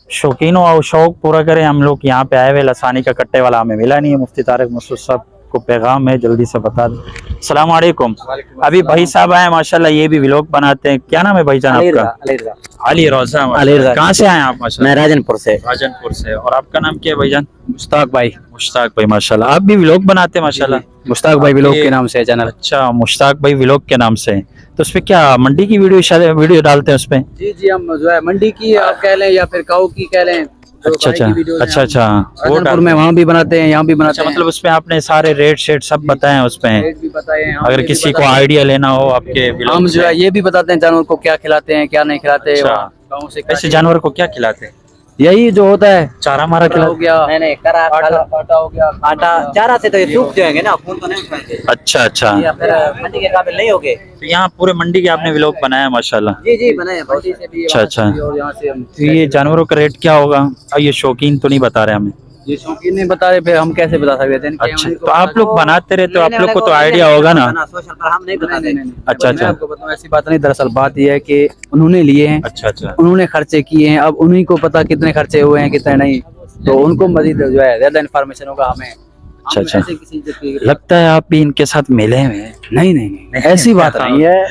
शौकीन और शौक पूरा करें हम लोग यहाँ पे आए हुए, लसानी का कट्टे वाला हमें मिला नहीं है। मुफ्ती तारिक मसूद साहब को पैगाम है, जल्दी से बता दें। अस्सलाम वालेकुम। अभी भाई साहब आए माशाल्लाह, ये भी व्लॉग बनाते हैं। क्या नाम है भाईजान आपका? अली रज़ा। कहाँ से आए आप? माशाल्लाह मैं राजनपुर से। राजनपुर से। और आपका नाम क्या है भाईजान? मुश्ताक भाई। मुश्ताक भाई माशाल्लाह, आप भी व्लॉग बनाते हैं माशाल्लाह। मुश्ताक भाई व्लॉग के नाम से चैनल। अच्छा, मुश्ताक भाई व्लॉग के नाम से। तो उसपे क्या मंडी की वीडियो डालते हैं उसपे? जी जी, हम जो है मंडी की आप कह लें या फिर काऊ की कह लें। अच्छा अच्छा अच्छा अच्छा, वो राजनपुर में वहाँ भी बनाते हैं, यहाँ भी बनाते अच्छा, हैं। मतलब उसपे आपने सारे रेट शेट सब बताए हैं उसपे? रेट भी बताए हैं। अगर किसी को आइडिया लेना हो आपके हम जो है ये भी बताते हैं जानवर को क्या खिलाते हैं क्या नहीं खिलाते। अच्छा। गाँव से ऐसे जानवर को क्या खिलाते हैं? यही जो होता है चारा मारा हो खिलाते? गया। नहीं करा आटा हो गया। आटा चारा से तो ये सूख जाएंगे ना, खून तो नहीं खाएंगे अच्छा अच्छा, या फिर मंडी के काबिल नहीं होगे। तो यहाँ पूरे मंडी के आपने व्लॉग बनाया माशाल्लाह। जी जी बनाए मंडी से भी, अच्छा वहाँ अच्छा। से भी और यहाँ से हम। तो ये जानवरों का रेट क्या होगा? और ये शौकीन तो नहीं बता रहे हमें। ये शौकीन नहीं बता रहे, फिर हम कैसे बता सकते हैं? अच्छा, तो आप लोग बनाते रहते हो, आप लोग को तो आइडिया होगा ना। सोशल पर हम नहीं बताते। अच्छा मैं अच्छा आपको बताऊं ऐसी बात नहीं, दरअसल बात यह है कि उन्होंने लिए हैं, अच्छा अच्छा उन्होंने खर्चे किए हैं, अब उन्हीं को पता कितने खर्चे हुए हैं कितने नहीं, तो उनको मजीद जो है ज्यादा इन्फॉर्मेशन होगा हमें। अच्छा, अच्छा। ऐसे किसी चीज़ की लगता है आप भी इनके साथ मिले हुए हैं। नहीं नहीं नहीं, ऐसी बात नहीं है।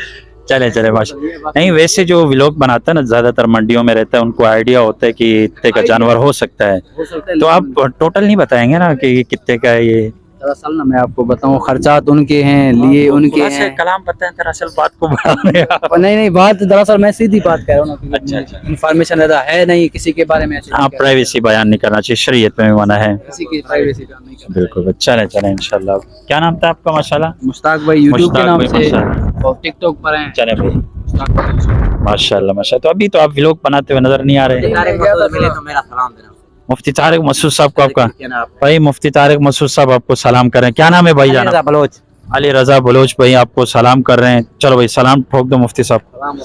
चले चले माशा। नहीं, वैसे जो व्लॉग बनाता है ना, ज्यादातर मंडियों में रहता है, उनको आइडिया होता है कि इतने का जानवर हो सकता है। हो सकता है, तो आप टोटल नहीं बताएंगे ना कि ये कितने का है ये? दरअसल ना मैं आपको बताऊं, खर्चात उनके हैं, लिए उनके थोड़ा सा हैं। कलाम बताएं, दरअसल बात को बढ़ा रहे हैं आप। नहीं नहीं, बात दरअसल मैं सीधी बात कह रहा हूँ ना। अच्छा, अच्छा। इन्फॉर्मेशन ज्यादा है नहीं किसी के बारे में, ऐसे हाँ, प्राइवेसी बयान नहीं करना चाहिए, शरीयत में भी मना है। किसी की प्राइवेसी का नहीं करना। बिल्कुल, चले चले इंशाल्लाह। क्या नाम था आपका? माशाल्लाह मुश्ताक भाई यूट्यूब के मुश्ताक नाम भाई, से माशाल्लाह। और टिकटॉक पर हैं। चले भाई, मुश्ताक भाई। माशाल्लाह माशाल्लाह। तो अभी तो आप व्लॉग बनाते हुए नजर नहीं आ रहे। तारिक मसूद मिले तो मेरा सलाम देना। मुफ्ती तारिक मसूद साहब को आपका क्या नाम? भाई, मुफ्ती तारिक मसूद साहब आपको सलाम कर रहे हैं। क्या नाम है भाई जाना? बलोच। अली रजा बलोच भाई आपको सलाम कर रहे हैं। चलो भाई, सलाम ठोक दो मुफ्ती साहब। सलाम।